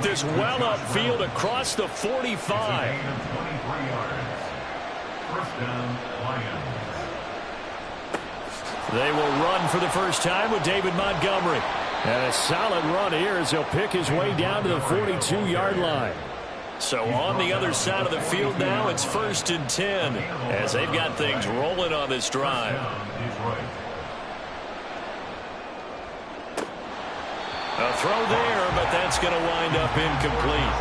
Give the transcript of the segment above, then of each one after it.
this well upfield across the 45. They will run for the first time with David Montgomery. And a solid run here as he'll pick his way down to the 42-yard line. So on the other side of the field now, it's 1st and 10 as they've got things rolling on this drive. A throw there, but that's going to wind up incomplete.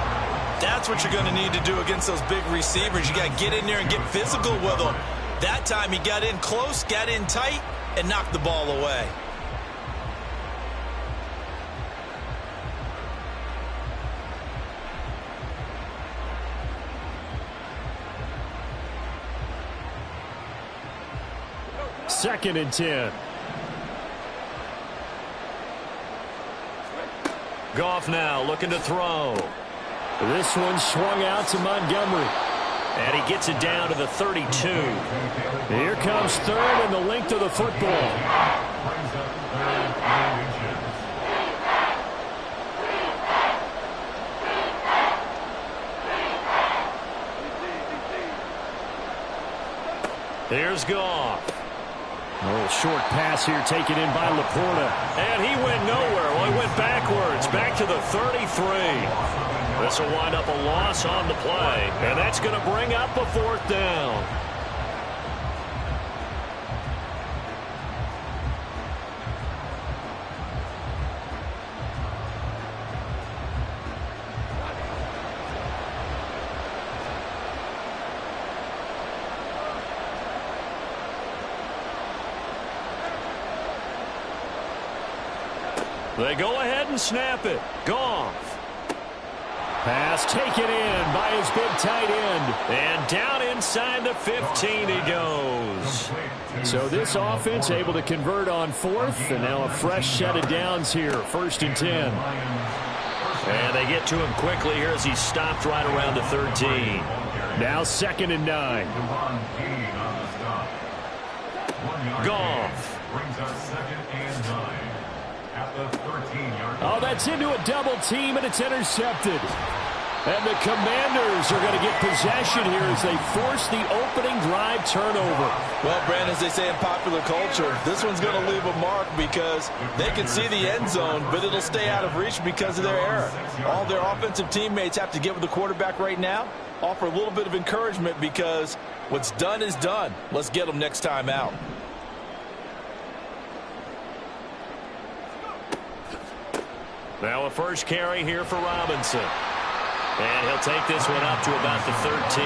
That's what you're going to need to do against those big receivers. You got to get in there and get physical with them. That time he got in close, got in tight, and knocked the ball away. Second and 10. Goff now looking to throw. This one swung out to Montgomery. And he gets it down to the 32. Here comes third and the length of the football. Here's Goff. A little short pass here taken in by Laporta. And he went nowhere. Well, he went backwards, back to the 33. This will wind up a loss on the play. And that's going to bring up a 4th down. They go ahead and snap it. Goff. Pass taken in by his big tight end. And down inside the 15 he goes. So this offense able to convert on 4th. And now a fresh set of downs here. 1st and 10. And they get to him quickly here as he stopped right around the 13. Now 2nd and 9. Goff. Oh, that's into a double team, and it's intercepted. And the Commanders are going to get possession here as they force the opening drive turnover. Well, Brandon, as they say in popular culture, this one's going to leave a mark because they can see the end zone, but it'll stay out of reach because of their error. All their offensive teammates have to get with the quarterback right now, offer a little bit of encouragement because what's done is done. Let's get them next time out. Now a first carry here for Robinson. And he'll take this one up to about the 13.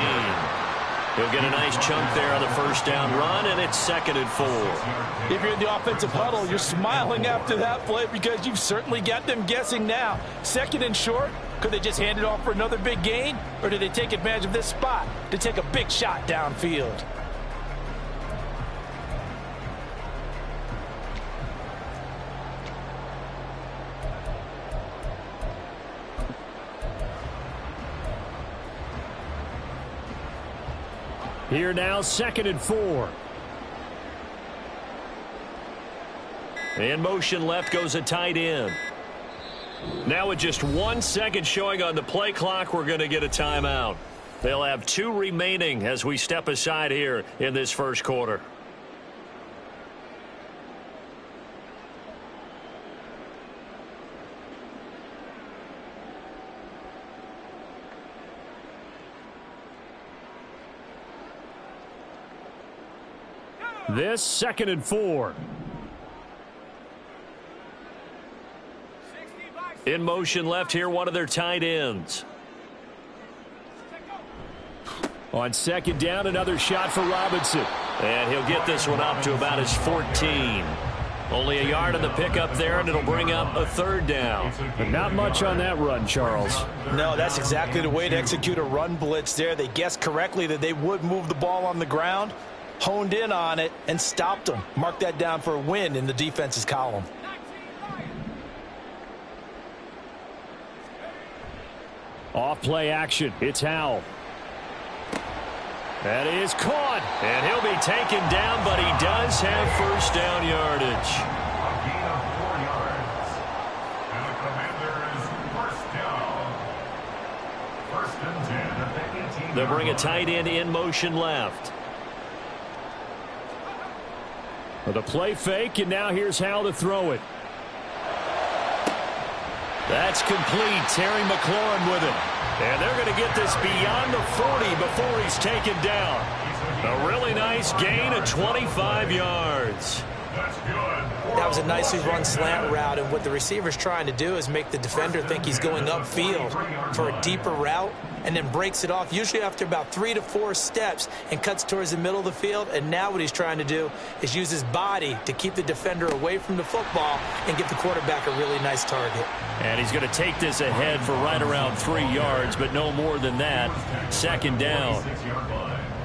He'll get a nice chunk there on the first down run, and it's 2nd and 4. If you're in the offensive huddle, you're smiling after that play because you've certainly got them guessing now. 2nd and short, could they just hand it off for another big gain? Or did they take advantage of this spot to take a big shot downfield? Here now, 2nd and 4. In motion left goes a tight end. Now with just 1 second showing on the play clock, we're going to get a timeout. They'll have 2 remaining as we step aside here in this first quarter. This 2nd and 4. In motion left here, one of their tight ends. On 2nd down, another shot for Robinson. And he'll get this one up to about his 14. Only a yard on the pickup there, and it'll bring up a 3rd down. But not much on that run, Charles. No, that's exactly the way to execute a run blitz there. They guessed correctly that they would move the ball on the ground, honed in on it, and stopped them. Mark that down for a win in the defense's column. Off play action. It's Howell. That is caught. And he'll be taken down, but he does have first down yardage. They'll bring a tight end in motion left. The play fake, and now here's how to throw it. That's complete. Terry McLaurin with it. And they're going to get this beyond the 40 before he's taken down. A really nice gain of 25 yards. That was a nicely run slant route, and what the receiver's trying to do is make the defender think he's going upfield for a deeper route and then breaks it off, usually after about 3 to 4 steps, and cuts towards the middle of the field. And now what he's trying to do is use his body to keep the defender away from the football and give the quarterback a really nice target. And he's going to take this ahead for right around 3 yards, but no more than that. Second down.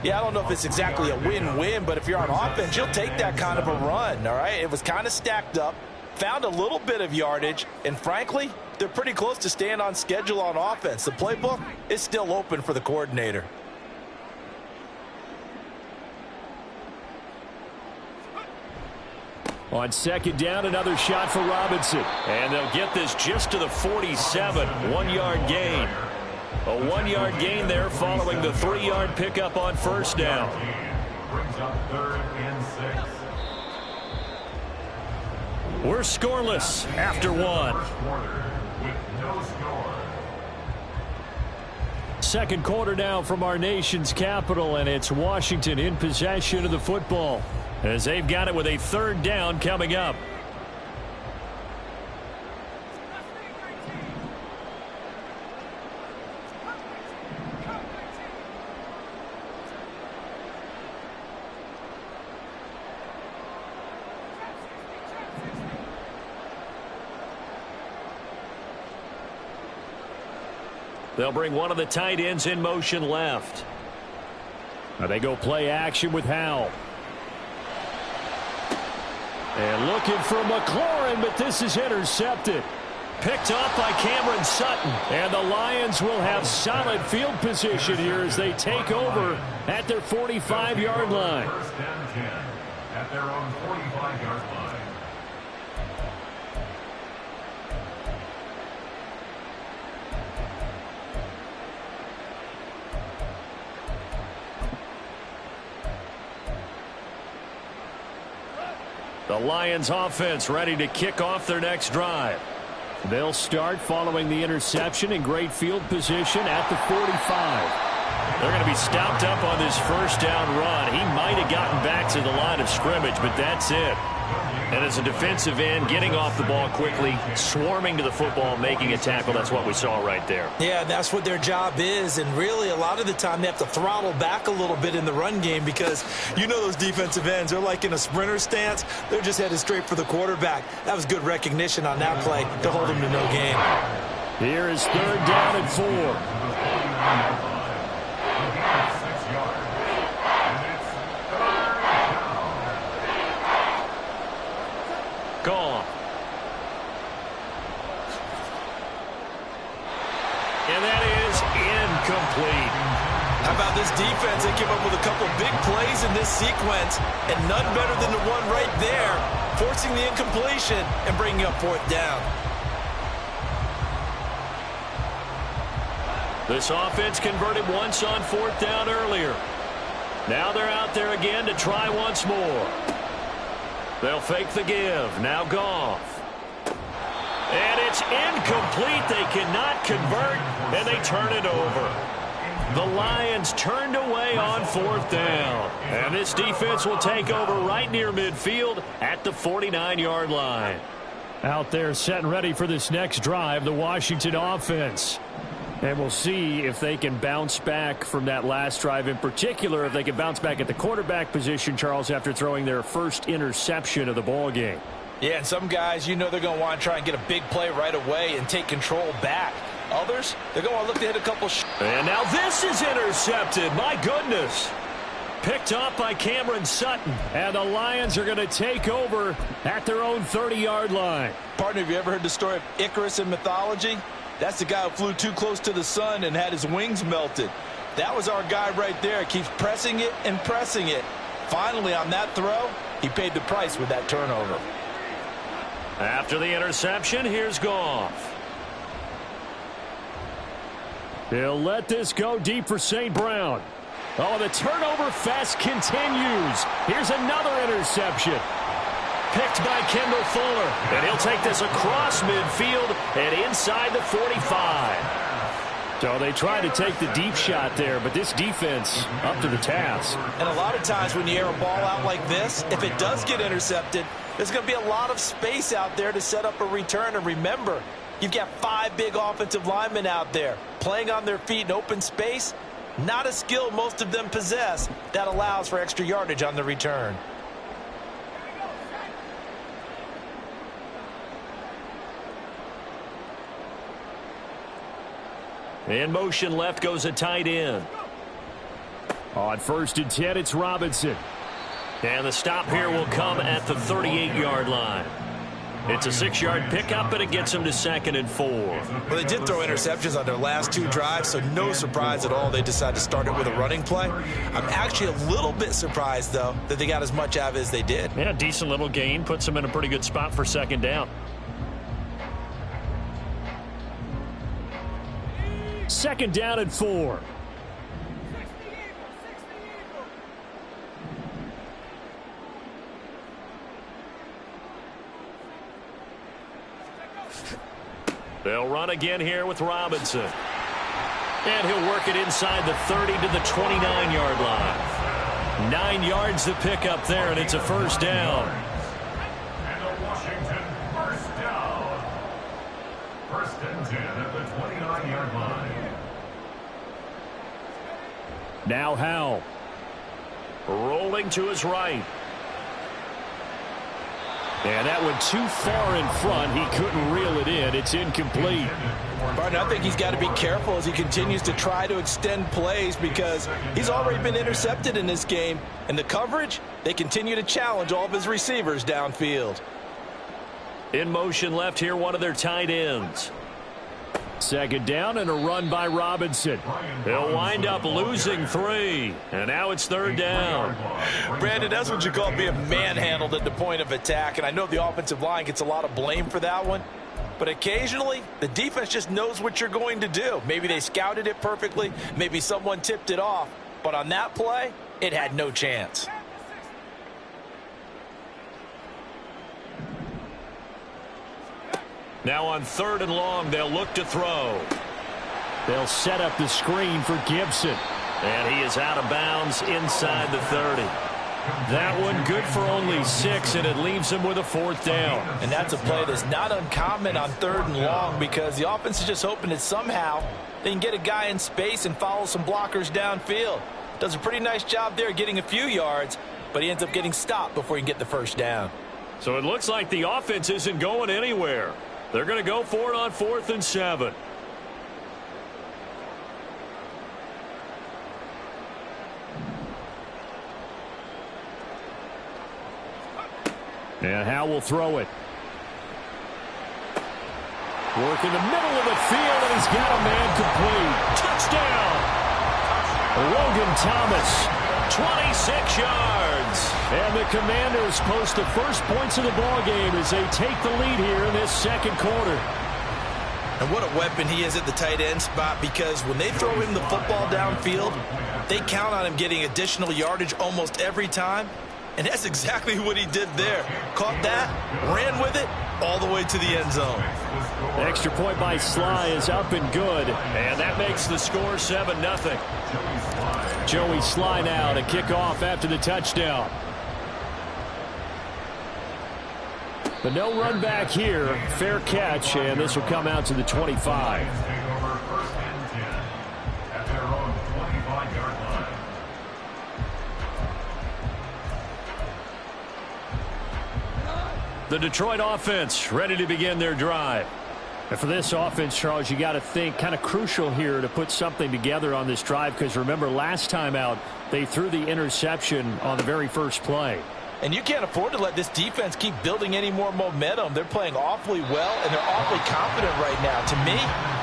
Yeah, I don't know if it's exactly a win-win, but if you're on offense, you'll take that kind of a run, all right? It was kind of stacked up, found a little bit of yardage, and frankly, they're pretty close to staying on schedule on offense. The playbook is still open for the coordinator. On second down, another shot for Robinson. And they'll get this just to the 47, 1-yard gain. A 1-yard gain there following the 3-yard pickup on first down. We're scoreless after 1. Second quarter now from our nation's capital, and it's Washington in possession of the football as they've got it with a third down coming up. They'll bring one of the tight ends in motion left. Now they go play action with Howell. And looking for McLaurin, but this is intercepted. Picked off by Cameron Sutton. And the Lions will have solid field position here as they take over at their 45-yard line. First down 10 at their own 45-yard line. The Lions offense ready to kick off their next drive. They'll start following the interception in great field position at the 45. They're going to be stopped up on this first down run. He might have gotten back to the line of scrimmage, but that's it. And as a defensive end, getting off the ball quickly, swarming to the football, making a tackle, that's what we saw right there. Yeah, that's what their job is, and really a lot of the time they have to throttle back a little bit in the run game because you know those defensive ends, they're like in a sprinter stance. They're just headed straight for the quarterback. That was good recognition on that play to hold him to no gain. Here is third down and 4. Gone. And that is incomplete. How about this defense? They came up with a couple big plays in this sequence, and none better than the one right there, forcing the incompletion and bringing up fourth down. This offense converted once on fourth down earlier. Now they're out there again to try once more. They'll fake the give. Now Goff. And it's incomplete. They cannot convert, and they turn it over. The Lions turned away on fourth down. And this defense will take over right near midfield at the 49-yard line. Out there set and ready for this next drive, the Washington offense. And we'll see if they can bounce back from that last drive, in particular, if they can bounce back at the quarterback position, Charles, after throwing their first interception of the ball game. Yeah, and some guys, you know they're going to want to try and get a big play right away and take control back. Others, they're going to look to hit a couple And now this is intercepted. My goodness. Picked off by Cameron Sutton. And the Lions are going to take over at their own 30-yard line. Partner, have you ever heard the story of Icarus in mythology? That's the guy who flew too close to the sun and had his wings melted. That was our guy right there. Keeps pressing it and pressing it. Finally, on that throw, he paid the price with that turnover. After the interception, here's Goff. He'll let this go deep for St. Brown. Oh, the turnover fest continues. Here's another interception. Picked by Kendall Fuller. And he'll take this across midfield and inside the 45. So they tried to take the deep shot there, but this defense up to the task. And a lot of times when you air a ball out like this, if it does get intercepted, there's going to be a lot of space out there to set up a return. And remember, you've got 5 big offensive linemen out there playing on their feet in open space. Not a skill most of them possess that allows for extra yardage on the return. In motion left goes a tight end. On 1st and 10, it's Robinson. And the stop here will come at the 38-yard line. It's a 6-yard pickup, and it gets them to 2nd and 4. Well, they did throw interceptions on their last 2 drives, so no surprise at all they decided to start it with a running play. I'm actually a little bit surprised, though, that they got as much out of it as they did. Yeah, decent little gain. Puts them in a pretty good spot for 2nd down. 2nd down and 4. They'll run again here with Robinson. And he'll work it inside the 30 to the 29-yard line. 9 yards to pick up there, and it's a 1st down. And a Washington 1st down. 1st and 10 at the 29-yard line. Now Howell. Rolling to his right. And that went too far in front. He couldn't reel it in. It's incomplete. Barton, I think he's got to be careful as he continues to try to extend plays because he's already been intercepted in this game. And the coverage, they continue to challenge all of his receivers downfield. In motion left here, one of their tight ends. 2nd down and a run by Robinson. He'll wind up losing 3. And now it's 3rd down. Brandon, that's what you call being manhandled at the point of attack. And I know the offensive line gets a lot of blame for that one. But occasionally, the defense just knows what you're going to do. Maybe they scouted it perfectly. Maybe someone tipped it off. But on that play, it had no chance. Now on 3rd and long, they'll look to throw. They'll set up the screen for Gibson. And he is out of bounds inside the 30. That one good for only 6, and it leaves him with a 4th down. And that's a play that's not uncommon on 3rd and long because the offense is just hoping that somehow they can get a guy in space and follow some blockers downfield. Does a pretty nice job there getting a few yards, but he ends up getting stopped before he can get the 1st down. So it looks like the offense isn't going anywhere. They're going to go for it on 4th and 7. And Howell will throw it. Work in the middle of the field, and he's got a man complete. Touchdown! Logan Thomas, 26 yards. And the Commanders post the first points of the ball game as they take the lead here in this 2nd quarter. And what a weapon he is at the tight end spot because when they throw him the football downfield, they count on him getting additional yardage almost every time. And that's exactly what he did there. Caught that, ran with it, all the way to the end zone. The extra point by Sly is up and good. And that makes the score 7-0. Joey Sly now to kick off after the touchdown. But no run back here. Fair catch, and this will come out to the 25. The Detroit offense ready to begin their drive. And for this offense, Charles, you got to think kind of crucial here to put something together on this drive because remember last time out they threw the interception on the very first play. And you can't afford to let this defense keep building any more momentum. They're playing awfully well, and they're awfully confident right now. To me,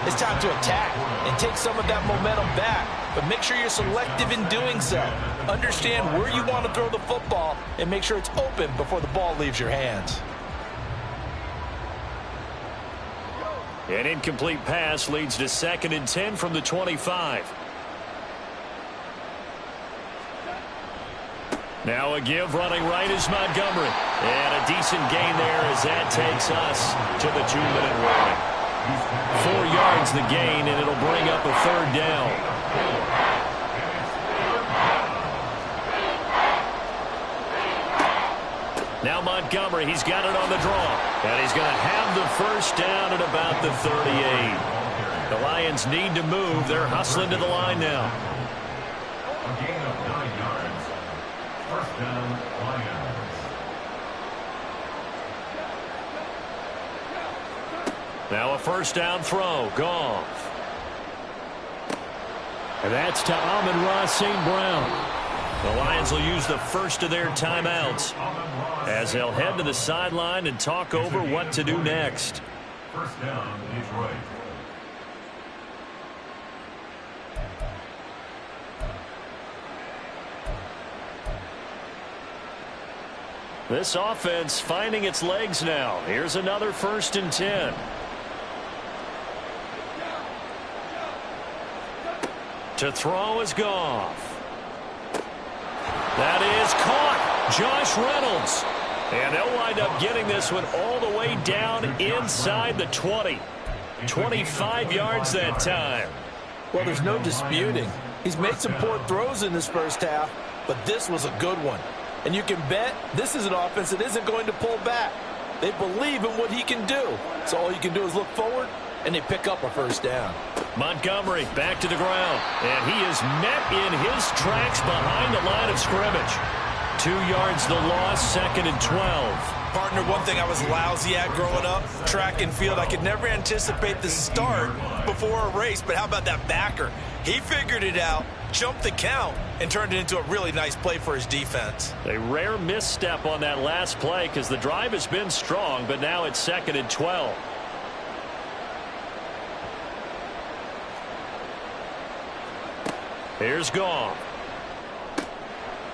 it's time to attack and take some of that momentum back. But make sure you're selective in doing so. Understand where you want to throw the football and make sure it's open before the ball leaves your hands. An incomplete pass leads to 2nd and 10 from the 25. Now a give running right is Montgomery. And a decent gain there as that takes us to the 2-minute warning. 4 yards the gain, and it'll bring up a 3rd down. Now Montgomery, he's got it on the draw. And he's going to have the 1st down at about the 38. The Lions need to move. They're hustling to the line now. A gain of 9 yards. 1st down, Lions. Now a 1st down throw. Goff. And that's to Amon-Ra St. Brown. The Lions will use the 1st of their timeouts as they'll head to the sideline and talk over what to do next. 1st down, Detroit. This offense finding its legs now. Here's another 1st and 10. To throw is Goff. That is caught. Josh Reynolds. And they'll wind up getting this one all the way down inside the 20. 25 yards that time. Well, there's no disputing. He's made some poor throws in this 1st half, but this was a good one. And you can bet this is an offense that isn't going to pull back. They believe in what he can do. So all you can do is look forward, and they pick up a 1st down. Montgomery back to the ground, and he is met in his tracks behind the line of scrimmage. 2 yards the loss, 2nd and 12. Partner, one thing I was lousy at growing up, track and field, I could never anticipate the start before a race, but how about that backer? He figured it out, jumped the count, and turned it into a really nice play for his defense. A rare misstep on that last play because the drive has been strong, but now it's 2nd and 12. Here's Goff.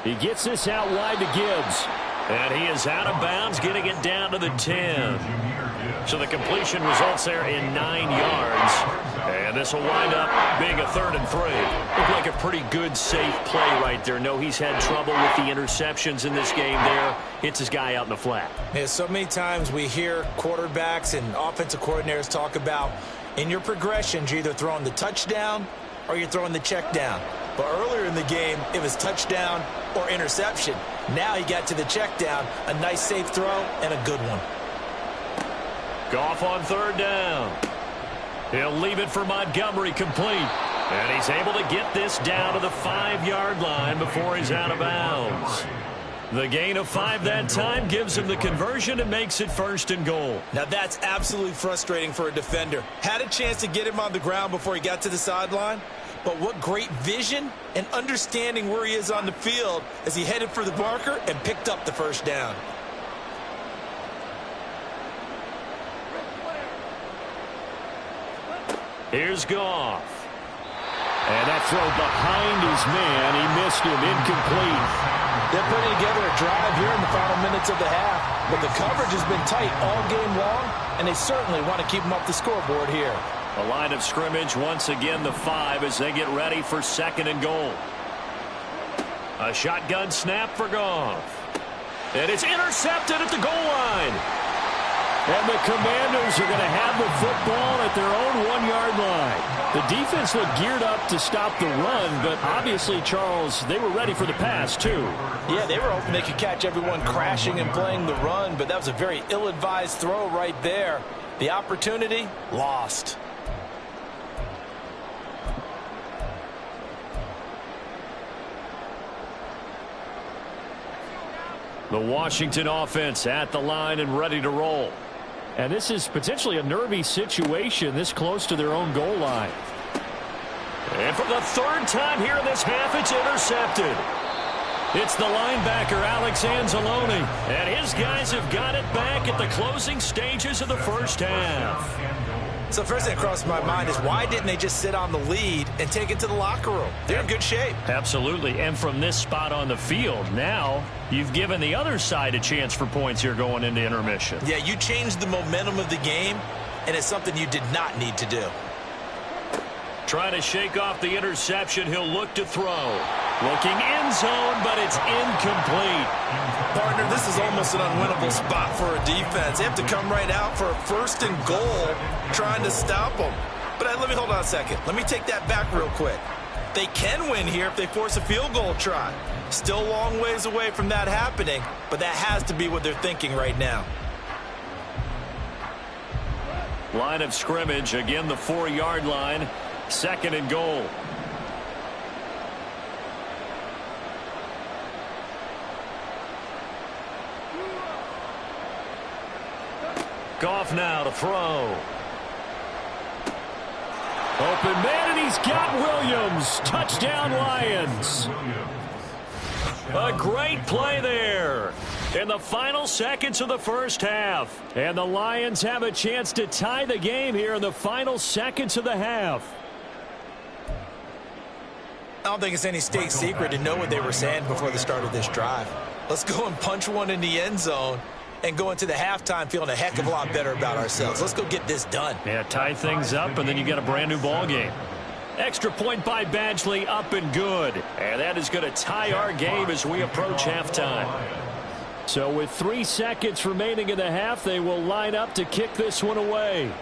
He gets this out wide to Gibbs. And he is out of bounds, getting it down to the 10. So the completion results there in 9 yards. And this will wind up being a 3rd and 3. Looked like a pretty good, safe play right there. No, he's had trouble with the interceptions in this game there. Hits his guy out in the flat. Yeah, so many times we hear quarterbacks and offensive coordinators talk about in your progressions, you're either throwing the touchdown or you're throwing the check down. But earlier in the game, it was touchdown or interception. Now he got to the check down, a nice safe throw, and a good one. Goff on 3rd down. He'll leave it for Montgomery complete. And he's able to get this down to the 5-yard line before he's out of bounds. The gain of 5 that time gives him the conversion and makes it 1st and goal. Now that's absolutely frustrating for a defender. Had a chance to get him on the ground before he got to the sideline. But what great vision and understanding where he is on the field as he headed for the marker and picked up the 1st down. Here's Goff. And that throw behind his man. He missed him. Incomplete. They're putting together a drive here in the final minutes of the half. But the coverage has been tight all game long, and they certainly want to keep them up the scoreboard here. A line of scrimmage, once again the 5 as they get ready for 2nd and goal. A shotgun snap for Goff. And it's intercepted at the goal line. And the Commanders are going to have the football at their own 1-yard line. The defense looked geared up to stop the run, but obviously, Charles, they were ready for the pass, too. Yeah, they were hoping they could catch everyone crashing and playing the run, but that was a very ill-advised throw right there. The opportunity, lost. The Washington offense at the line and ready to roll. And this is potentially a nervy situation this close to their own goal line. And for the 3rd time here in this half, it's intercepted. It's the linebacker, Alex Anzalone. And his guys have got it back at the closing stages of the 1st half. So first thing that crossed my mind is why didn't they just sit on the lead and take it to the locker room? They're in good shape. Absolutely. And from this spot on the field, now you've given the other side a chance for points here going into intermission. Yeah, you changed the momentum of the game and it's something you did not need to do. Trying to shake off the interception. He'll look to throw. Looking end zone, but it's incomplete. Partner, this is almost an unwinnable spot for a defense. They have to come right out for a 1st and goal trying to stop them. But let me hold on a second. Let me take that back real quick. They can win here if they force a field goal try. Still a long ways away from that happening, but that has to be what they're thinking right now. Line of scrimmage, again the 4-yard line. 2nd and goal. Goff now to throw. Open man, and he's got Williams. Touchdown, Lions. A great play there in the final seconds of the first half. And the Lions have a chance to tie the game here in the final seconds of the half. I don't think it's any state secret to know what they were saying before the start of this drive. Let's go and punch one in the end zone and go into the halftime feeling a heck of a lot better about ourselves. Let's go get this done. Yeah, tie things up, and then you got a brand-new ball game. Extra point by Badgley, up and good. And that is going to tie our game as we approach halftime. So with 3 seconds remaining in the half, they will line up to kick this one away.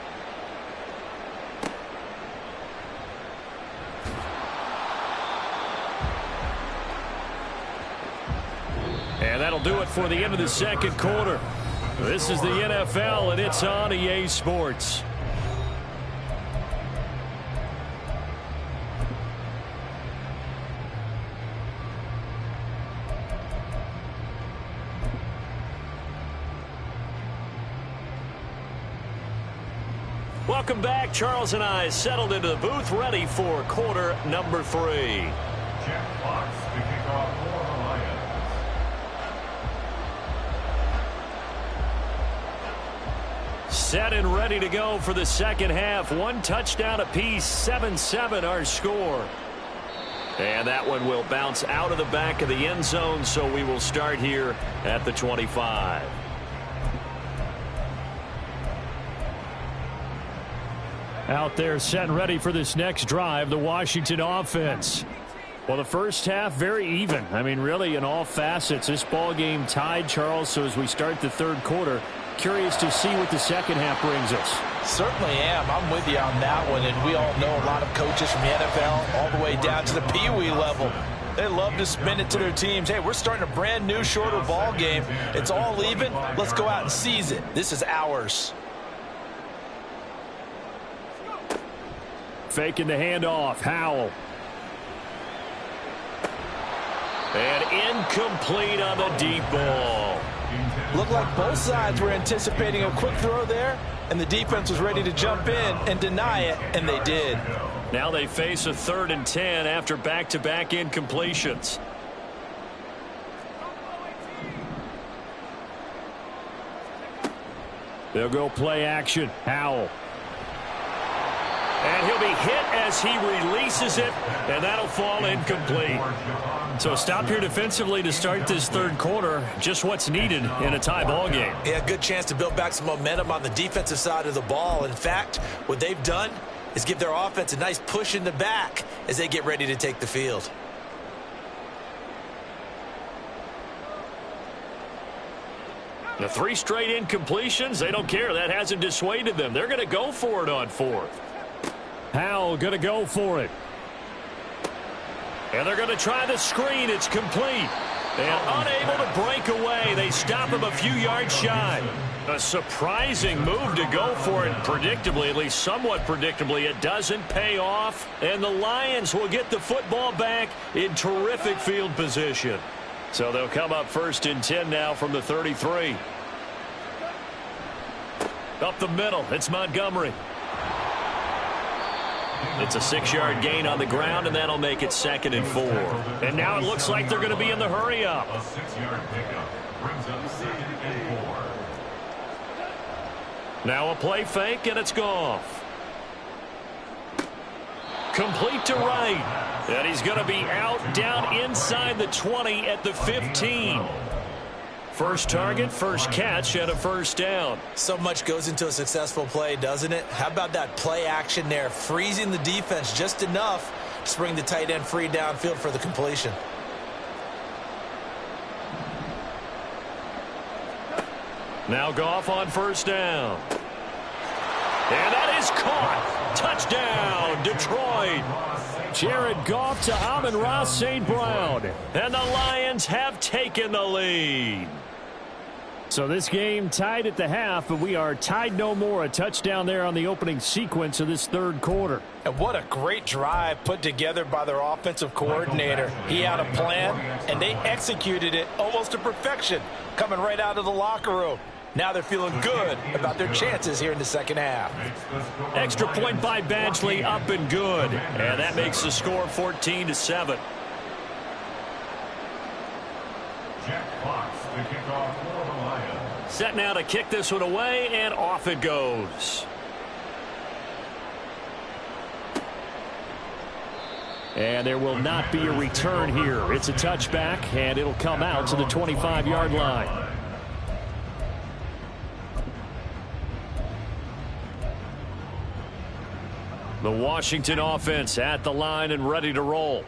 And that'll do it for the end of the second quarter. This is the NFL, and it's on EA Sports. Welcome back. Charles and I settled into the booth, ready for quarter number 3. Jeff Fox to kick off for the Lions. Set and ready to go for the second half. 1 touchdown apiece, 7-7 our score. And that one will bounce out of the back of the end zone, so we will start here at the 25. Out there set and ready for this next drive, the Washington offense. Well, the first half, very even. I mean, really, in all facets, this ball game tied, Charles. So as we start the third quarter, curious to see what the second half brings us. Certainly am. I'm with you on that one. And we all know a lot of coaches from the NFL all the way down to the Pee-wee level. They love to spin it to their teams. Hey, we're starting a brand new, shorter ball game. It's all even. Let's go out and seize it. This is ours. Faking the handoff. Howell. And incomplete on the deep ball. Looked like both sides were anticipating a quick throw there, and the defense was ready to jump in and deny it, and they did. Now they face a 3rd and 10 after back-to-back incompletions. They'll go play action. Howell. And he'll be hit as he releases it, and that'll fall incomplete. So stop here defensively to start this third quarter. Just what's needed in a tie ball game. Yeah, good chance to build back some momentum on the defensive side of the ball. In fact, what they've done is give their offense a nice push in the back as they get ready to take the field. The 3 straight incompletions, they don't care. That hasn't dissuaded them. They're going to go for it on 4th. Howell going to go for it. And they're going to try the screen. It's complete. And unable to break away. They stop him a few yards shy. A surprising move to go for it. Predictably, at least somewhat predictably, it doesn't pay off. And the Lions will get the football back in terrific field position. So they'll come up 1st and 10 now from the 33. Up the middle, it's Montgomery. It's a 6-yard gain on the ground, and that'll make it 2nd and 4. And now it looks like they're going to be in the hurry-up. A 6-yard pickup brings up 2nd and 4. Now a play fake, and it's Goff. Complete to right. And he's going to be out down inside the 20 at the 15. First target, first catch, and a first down. So much goes into a successful play, doesn't it? How about that play action there, freezing the defense just enough to bring the tight end free downfield for the completion. Now Goff on first down. And that is caught. Touchdown, Detroit. Jared Goff to Amon-Ra St. Brown. And the Lions have taken the lead. So this game tied at the half, but we are tied no more. A touchdown there on the opening sequence of this third quarter. And what a great drive put together by their offensive coordinator. He had a plan, and they executed it almost to perfection, coming right out of the locker room. Now they're feeling good about their chances here in the second half. Extra point by Badgley, up and good. And that makes the score 14-7. Jack Fox to kick off for the Lions. Set now to kick this one away, and off it goes. And there will not be a return here. It's a touchback, and it'll come out to the 25-yard line. The Washington offense at the line and ready to roll.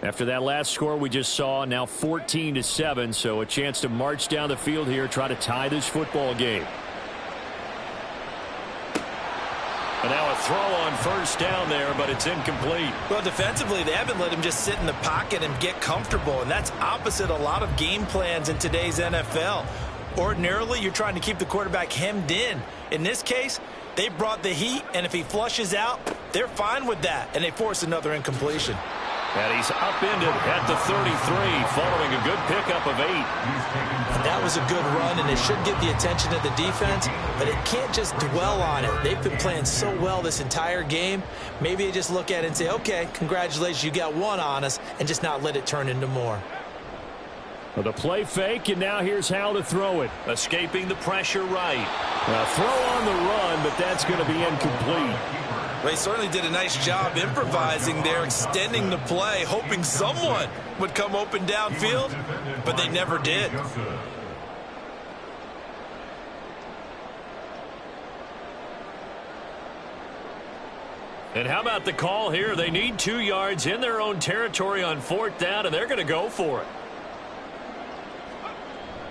After that last score we just saw, now 14-7, so a chance to march down the field here, try to tie this football game. And now a throw on first down there, but it's incomplete. Well, defensively, they haven't let him just sit in the pocket and get comfortable, and that's opposite a lot of game plans in today's NFL. Ordinarily, you're trying to keep the quarterback hemmed in. In this case, they brought the heat, and if he flushes out, they're fine with that, and they force another incompletion. And he's upended at the 33, following a good pickup of 8. And that was a good run, and it should get the attention of the defense, but it can't just dwell on it. They've been playing so well this entire game. Maybe they just look at it and say, okay, congratulations, you got one on us, and just not let it turn into more. Well, the play fake, and now here's how to throw it. Escaping the pressure right. A throw on the run, but that's going to be incomplete. Well, he certainly did a nice job improvising there, extending the play, hoping someone would come open downfield, but they never did. And how about the call here? They need 2 yards in their own territory on fourth down, and they're going to go for it.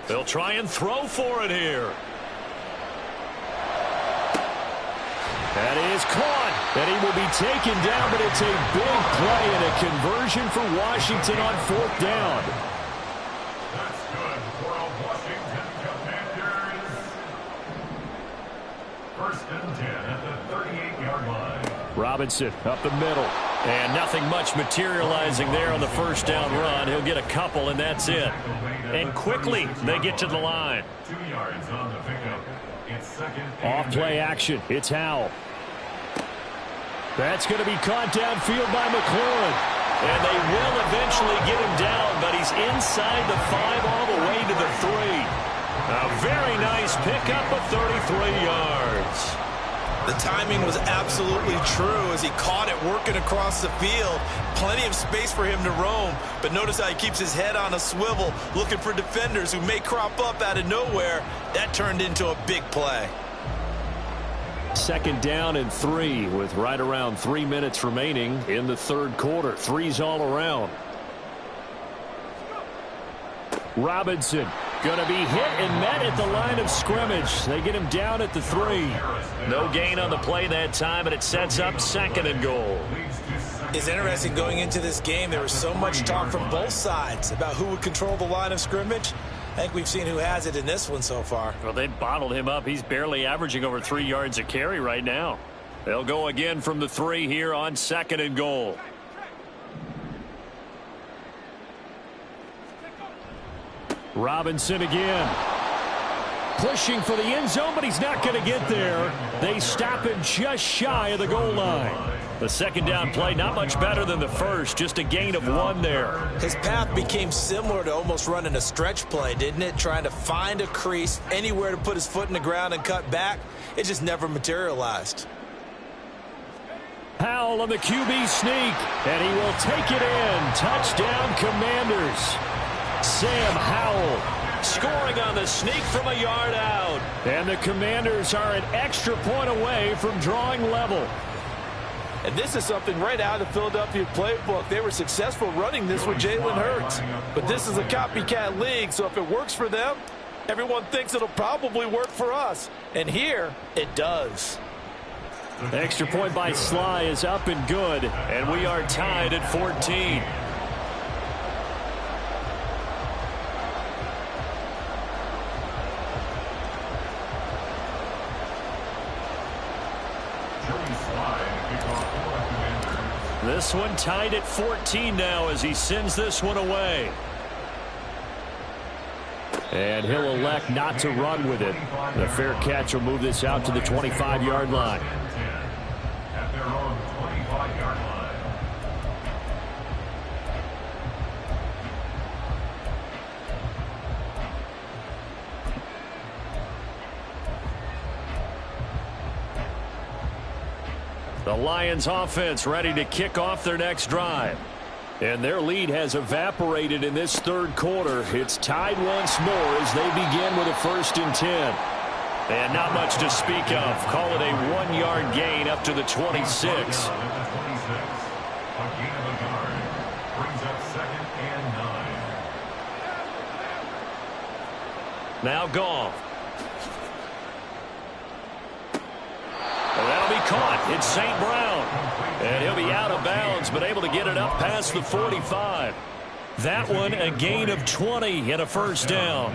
They'll try and throw for it here. That is caught. And he will be taken down, but it's a big play and a conversion for Washington on fourth down. That's good for a Washington Commanders. First and 10 at the 38-yard line. Robinson up the middle. And nothing much materializing there on the first down run. He'll get a couple, and that's it. And quickly, they get to the line. 2 yards on the pickup. It's second. Off play action. It's Howell. That's going to be caught downfield by McLaurin. And they will eventually get him down, but he's inside the 5 all the way to the 3. A very nice pickup of 33 yards. The timing was absolutely true as he caught it working across the field. Plenty of space for him to roam, but notice how he keeps his head on a swivel, looking for defenders who may crop up out of nowhere. That turned into a big play. Second down and 3 with right around 3 minutes remaining in the third quarter. 3s all around. Robinson going to be hit and met at the line of scrimmage. They get him down at the 3. No gain on the play that time, and it sets up second and goal. It's interesting going into this game. There was so much talk from both sides about who would control the line of scrimmage. I think we've seen who has it in this one so far. Well, they bottled him up. He's barely averaging over 3 yards a carry right now. They'll go again from the 3 here on second and goal. Robinson again. Pushing for the end zone, but he's not going to get there. They stop him just shy of the goal line. The second down play, not much better than the first, just a gain of 1 there. His path became similar to almost running a stretch play, didn't it? Trying to find a crease, anywhere to put his foot in the ground and cut back. It just never materialized. Howell on the QB sneak, and he will take it in. Touchdown, Commanders. Sam Howell scoring on the sneak from a yard out. And the Commanders are an extra point away from drawing level. And this is something right out of the Philadelphia playbook. They were successful running this with Jalen Hurts. But this is a copycat league, so if it works for them, everyone thinks it'll probably work for us. And here, it does. The extra point by Sly is up and good, and we are tied at 14. This one tied at 14 now as he sends this one away. And he'll elect not to run with it. The fair catch will move this out to the 25-yard line. At their own 25-yard line. The Lions offense ready to kick off their next drive. And their lead has evaporated in this third quarter. It's tied once more as they begin with a 1st and 10. And not much to speak of. Call it a 1-yard gain up to the 26. A gain of a yard brings up 2nd and 9. Now Goff. Well, that'll be caught. It's St. Brown. And he'll be out of bounds, but able to get it up past the 45. That one a gain of 20 and a 1st down.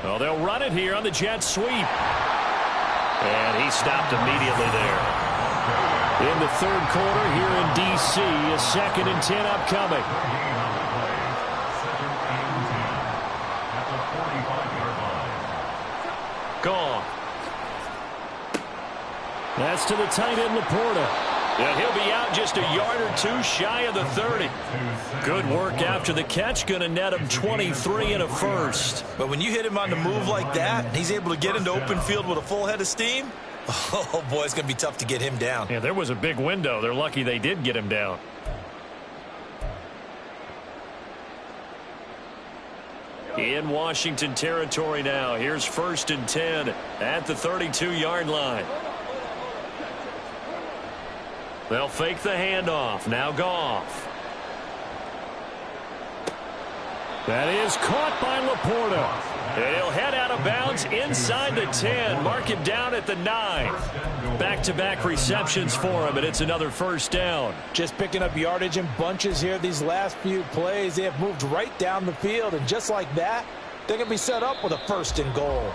Well, they'll run it here on the jet sweep. And he stopped immediately there. In the third quarter here in D.C., a 2nd and 10 upcoming. Gone. That's to the tight end, Laporta. And he'll be out just a yard or two shy of the 30. Good work after the catch. Going to net him 23 and a 1st. But when you hit him on the move like that, and he's able to get into open field with a full head of steam, oh, boy, it's going to be tough to get him down. Yeah, there was a big window. They're lucky they did get him down. In Washington territory now. Here's 1st and 10 at the 32-yard line. They'll fake the handoff. Now Goff. That is caught by Laporta. And he'll head out of bounds inside the 10. Mark him down at the 9. Back-to-back receptions for him, and it's another 1st down. Just picking up yardage in bunches here these last few plays. They have moved right down the field, and just like that, they're going to be set up with a 1st and goal.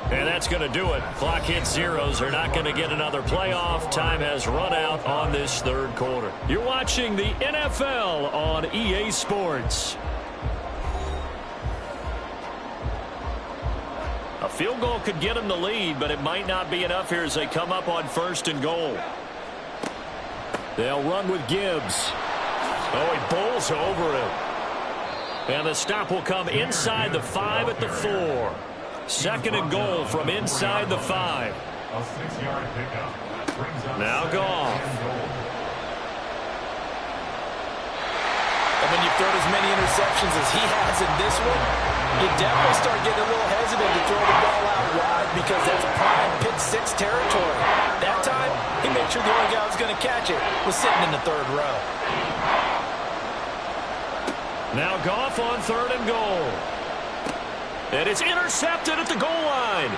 And that's going to do it. Clock hits zeros. They're not going to get another playoff. Time has run out on this third quarter. You're watching the NFL on EA Sports. A field goal could get them the lead, but it might not be enough here as they come up on 1st and goal. They'll run with Gibbs. Oh, he bowls over him. And the stop will come inside the 5 at the 4. 2nd and goal from inside the 5. A 6-yard pickup. Now Goff. And when you've thrown as many interceptions as he has in this one, you definitely start getting a little hesitant to throw the ball out wide because that's prime pick 6 territory. That time, he made sure the only guy who was going to catch it was sitting in the 3rd row. Now Goff on 3rd and goal. And it's intercepted at the goal line.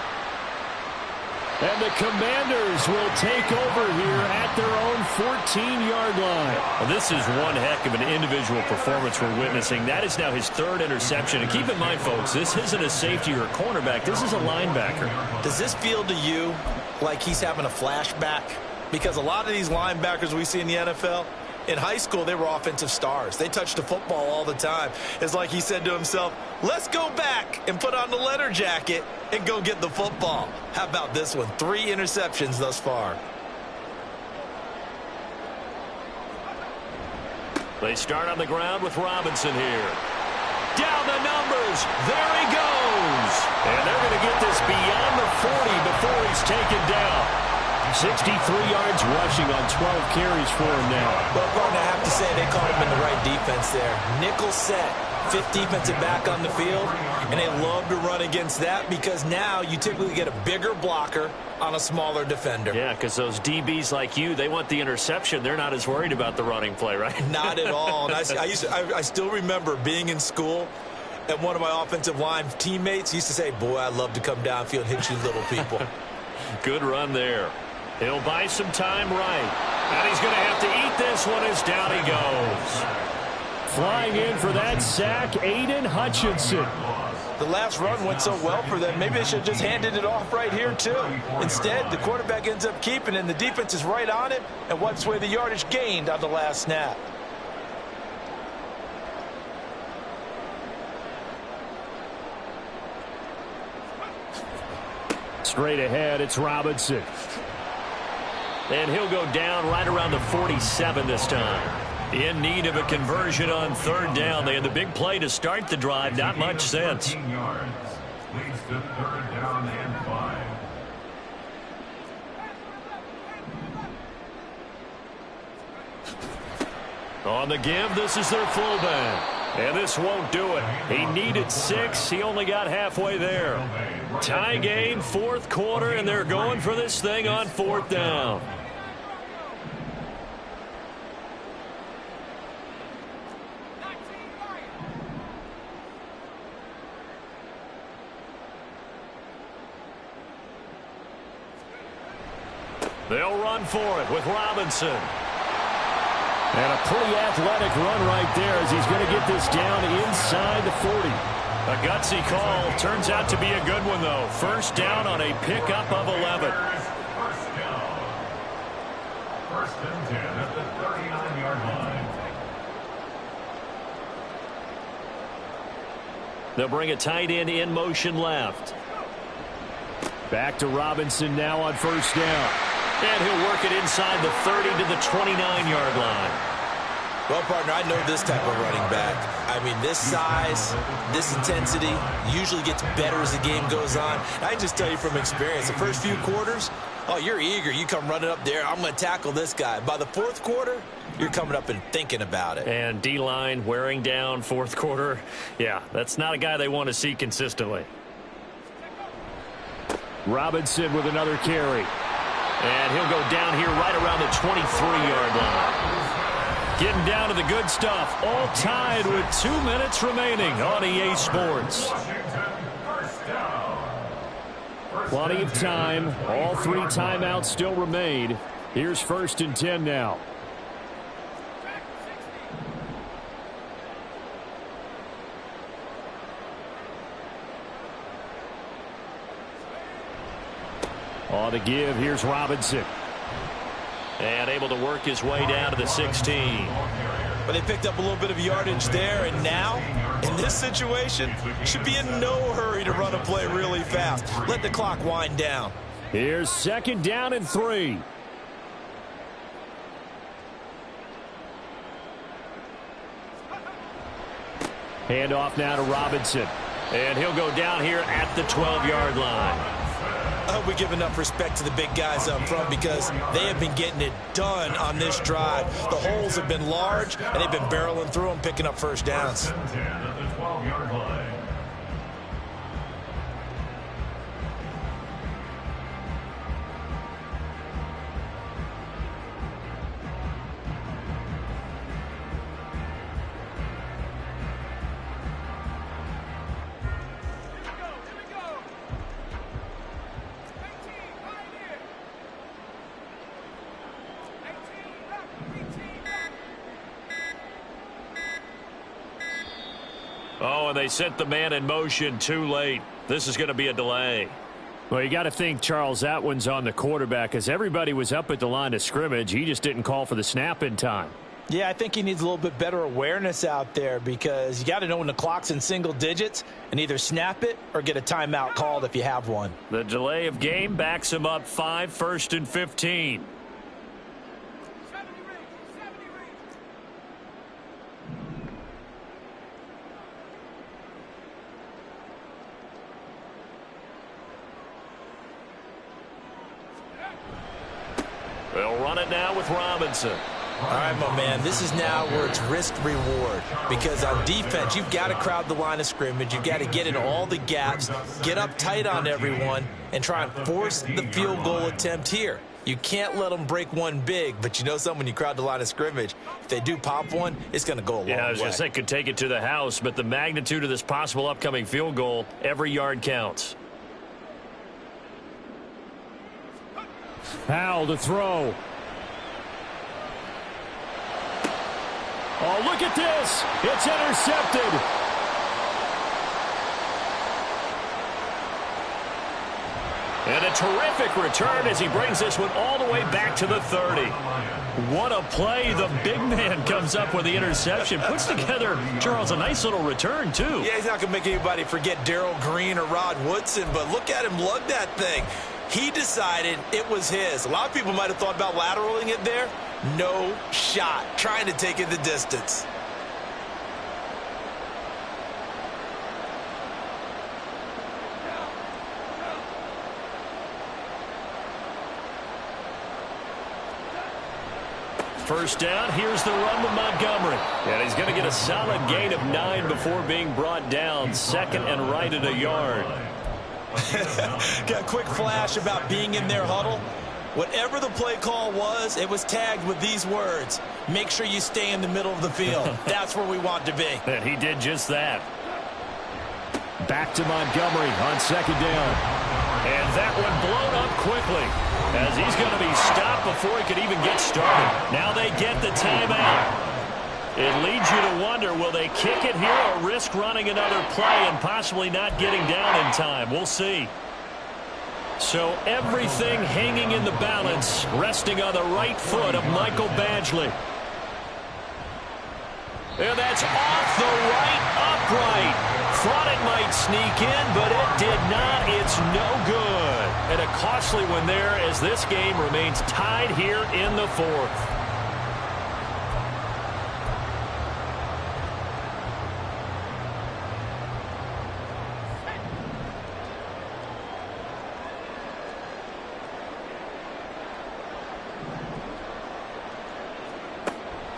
And the Commanders will take over here at their own 14-yard line. Well, this is one heck of an individual performance we're witnessing. That is now his 3rd interception. And keep in mind, folks, this isn't a safety or a cornerback. This is a linebacker. Does this feel to you like he's having a flashback? Because a lot of these linebackers we see in the NFL, in high school, they were offensive stars. They touched the football all the time. It's like he said to himself, let's go back and put on the leather jacket and go get the football. How about this one? 3 interceptions thus far. They start on the ground with Robinson here. Down the numbers. There he goes. And they're going to get this beyond the 40 before he's taken down. 63 yards rushing on 12 carries for him now. Well, partner, I have to say they caught him in the right defense there. Nickel set, fifth defensive back on the field, and they love to run against that because now you typically get a bigger blocker on a smaller defender. Yeah, because those DBs like you, they want the interception. They're not as worried about the running play, right? Not at all. And I still remember being in school, and one of my offensive line teammates used to say, boy, I'd love to come downfield and hit you little people. Good run there. He'll buy some time right. And he's going to have to eat this one as down he goes. Flying in for that sack, Aiden Hutchinson. The last run went so well for them, maybe they should have just handed it off right here, too. Instead, the quarterback ends up keeping it, and the defense is right on it and wipes away the yardage gained on the last snap. Straight ahead, it's Robinson. And he'll go down right around the 47 this time. In need of a conversion on third down. They had the big play to start the drive. Not much sense. Yards. Leads to third down and 5. On the give, this is their fullback. And this won't do it. He needed 6. He only got halfway there. Tie game, fourth quarter, and they're going for this thing on fourth down. They'll run for it with Robinson. And a pretty athletic run right there as he's going to get this down inside the 40. A gutsy call. Turns out to be a good one, though. First down on a pickup of 11. First down. First and 10 at the 39-yard line. They'll bring a tight end in motion left. Back to Robinson now on first down. And he'll work it inside the 30 to the 29-yard line. Well, partner, I know this type of running back. I mean, this size, this intensity usually gets better as the game goes on. I just tell you from experience, the first few quarters, oh, you're eager. You come running up there. I'm going to tackle this guy. By the fourth quarter, you're coming up and thinking about it. And D-line wearing down fourth quarter. Yeah, that's not a guy they want to see consistently. Robinson with another carry. And he'll go down here right around the 23-yard line. Getting down to the good stuff. All tied with 2 minutes remaining on EA Sports. Plenty of time. All 3 timeouts still remain. Here's first and 10 now. On the give, here's Robinson. And able to work his way down to the 16. But they picked up a little bit of yardage there, and now, in this situation, should be in no hurry to run a play really fast. Let the clock wind down. Here's second down and 3. Handoff now to Robinson. And he'll go down here at the 12-yard line. I hope we give enough respect to the big guys up front because they have been getting it done on this drive. The holes have been large, and they've been barreling through them, picking up first downs. 10 at the 12-yard line. Oh, and they sent the man in motion too late. This is going to be a delay. Well, you got to think, Charles, that one's on the quarterback because everybody was up at the line of scrimmage. He just didn't call for the snap in time. Yeah, I think he needs a little bit better awareness out there because you got to know when the clock's in single digits and either snap it or get a timeout called if you have one. The delay of game backs him up 5, first and 15. They'll run it now with Robinson. All right, my man, this is now where it's risk-reward, because on defense, you've got to crowd the line of scrimmage. You've got to get in all the gaps, get up tight on everyone, and try and force the field goal attempt here. You can't let them break one big, but you know something, when you crowd the line of scrimmage, if they do pop one, it's going to go a long way. Yeah, I was going to say, could take it to the house, but the magnitude of this possible upcoming field goal, every yard counts. Powell to throw. Oh, look at this. It's intercepted. And a terrific return as he brings this one all the way back to the 30. What a play. The big man comes up with the interception. Puts together, Charles, a nice little return, too. Yeah, he's not going to make anybody forget Darrell Green or Rod Woodson, but look at him lug that thing. He decided it was his. A lot of people might have thought about lateraling it there. No shot. Trying to take it the distance. First down, here's the run with Montgomery. And he's going to get a solid gain of 9 before being brought down. Second and right at a yard. Got a quick flash about being in their huddle. Whatever the play call was, it was tagged with these words: make sure you stay in the middle of the field. That's where we want to be. And he did just that. Back to Montgomery on second down. And that one blown up quickly, as he's going to be stopped before he could even get started. Now they get the timeout. It leads you to wonder, will they kick it here or risk running another play and possibly not getting down in time? We'll see. So everything hanging in the balance, resting on the right foot of Michael Badgley. And that's off the right upright. Thought it might sneak in, but it did not. It's no good. And a costly one there as this game remains tied here in the fourth.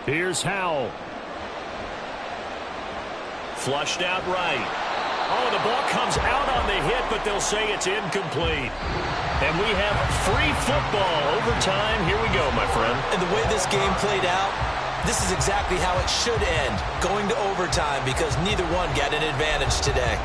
Here's Howell. Flushed out right. Oh, the ball comes out on the hit, but they'll say it's incomplete. And we have free football. Overtime. Here we go, my friend. And the way this game played out, this is exactly how it should end, going to overtime, because neither one got an advantage today.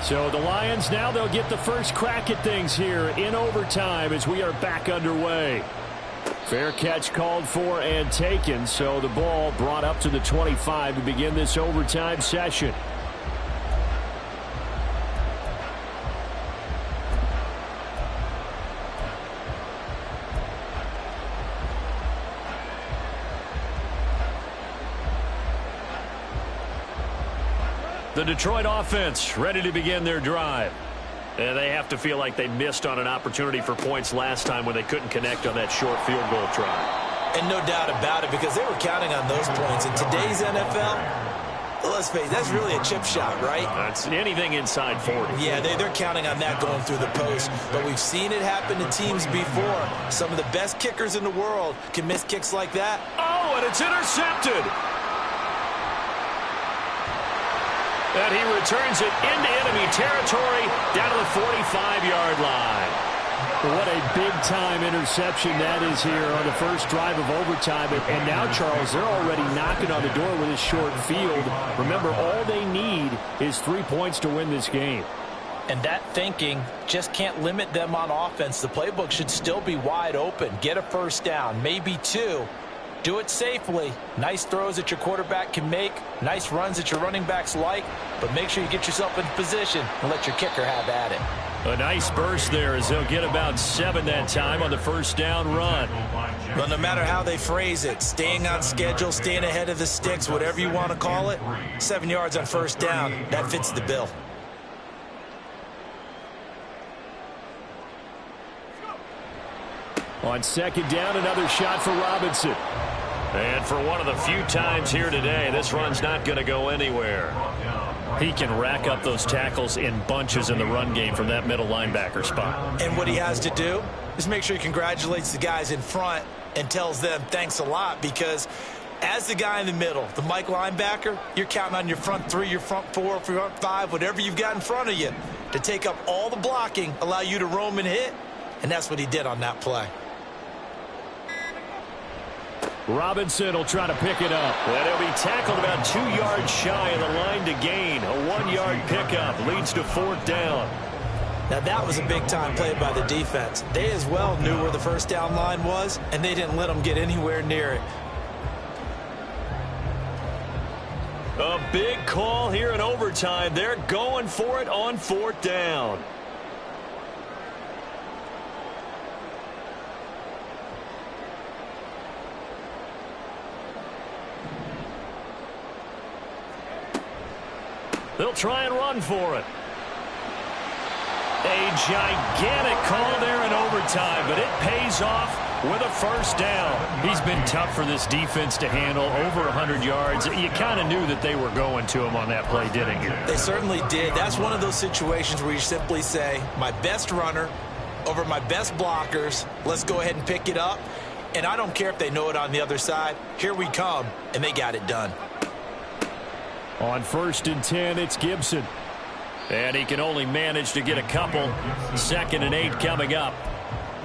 So the Lions now, they'll get the first crack at things here in overtime as we are back underway. Fair catch called for and taken, so the ball brought up to the 25 to begin this overtime session. The Detroit offense ready to begin their drive. And they have to feel like they missed on an opportunity for points last time when they couldn't connect on that short field goal try. And no doubt about it, because they were counting on those points. In today's NFL, let's face it, that's really a chip shot, right? That's anything inside 40. Yeah, they're counting on that going through the post. But we've seen it happen to teams before. Some of the best kickers in the world can miss kicks like that. Oh, and it's intercepted. And he returns it into enemy territory down to the 45-yard line. What a big-time interception that is here on the first drive of overtime. And now, Charles, they're already knocking on the door with this short field. Remember, all they need is 3 points to win this game. And that thinking just can't limit them on offense. The playbook should still be wide open. Get a first down, maybe 2. Do it safely. Nice throws that your quarterback can make. Nice runs that your running backs like. but make sure you get yourself in position and let your kicker have at it. A nice burst there as they'll get about 7 that time on the first down run. But no matter how they phrase it, staying on schedule, staying ahead of the sticks, whatever you want to call it, 7 yards on first down, that fits the bill. On second down, another shot for Robinson. And for one of the few times here today, this run's not going to go anywhere. He can rack up those tackles in bunches in the run game from that middle linebacker spot. And what he has to do is make sure he congratulates the guys in front and tells them thanks a lot, because as the guy in the middle, the Mike linebacker, you're counting on your front 3, your front 4, front 5, whatever you've got in front of you to take up all the blocking, allow you to roam and hit, and that's what he did on that play. Robinson will try to pick it up. And he'll be tackled about 2 yards shy of the line to gain. A 1-yard pickup leads to 4th down. Now that was a big-time play by the defense. They as well knew where the first down line was, and they didn't let them get anywhere near it. A big call here in overtime. They're going for it on 4th down. They'll try and run for it. A gigantic call there in overtime, but it pays off with a first down. He's been tough for this defense to handle, over 100 yards. You kind of knew that they were going to him on that play, didn't you? They certainly did. That's one of those situations where you simply say, my best runner over my best blockers, let's go ahead and pick it up. And I don't care if they know it on the other side. Here we come, and they got it done. On 1st and 10, it's Gibson. And he can only manage to get a couple. 2nd and 8 coming up.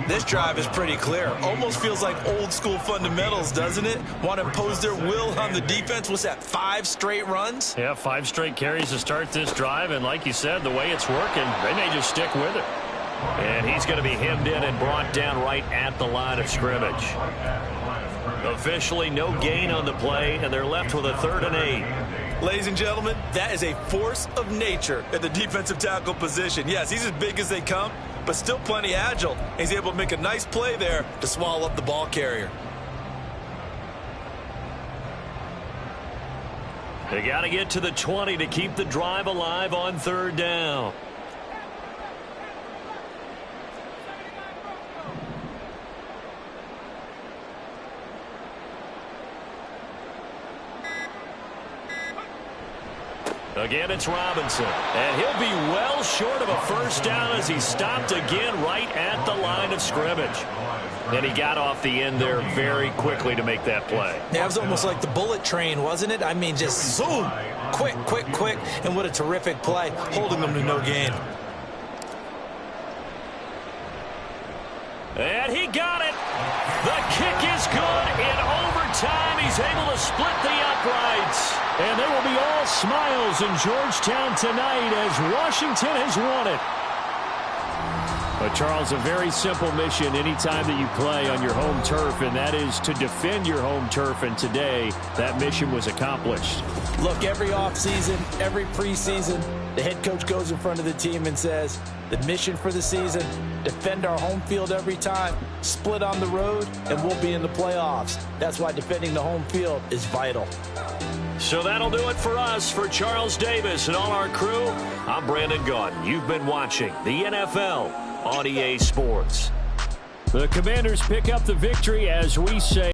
This drive is pretty clear. Almost feels like old school fundamentals, doesn't it? Want to impose their will on the defense. What's that, 5 straight runs? Yeah, 5 straight carries to start this drive. And like you said, the way it's working, they may just stick with it. And he's going to be hemmed in and brought down right at the line of scrimmage. Officially no gain on the play, and they're left with a 3rd and 8. Ladies and gentlemen, that is a force of nature at the defensive tackle position. Yes, he's as big as they come, but still plenty agile. He's able to make a nice play there to swallow up the ball carrier. They got to get to the 20 to keep the drive alive on 3rd down. Again, it's Robinson. And he'll be well short of a first down as he's stopped again right at the line of scrimmage. And he got off the end there very quickly to make that play. That was almost like the bullet train, wasn't it? I mean, just zoom. Quick, quick, quick. And what a terrific play, holding them to no gain. And he got it. The kick is good in overtime. He's able to split the uprights. And there will be all smiles in Georgetown tonight as Washington has won it. But, Charles, a very simple mission anytime that you play on your home turf, and that is to defend your home turf. And today, that mission was accomplished. Look, every offseason, every preseason, the head coach goes in front of the team and says, the mission for the season, defend our home field every time, split on the road, and we'll be in the playoffs. That's why defending the home field is vital. So that'll do it for us. For Charles Davis and all our crew, I'm Brandon Gaudin. You've been watching the NFL on EA Sports. The Commanders pick up the victory as we say.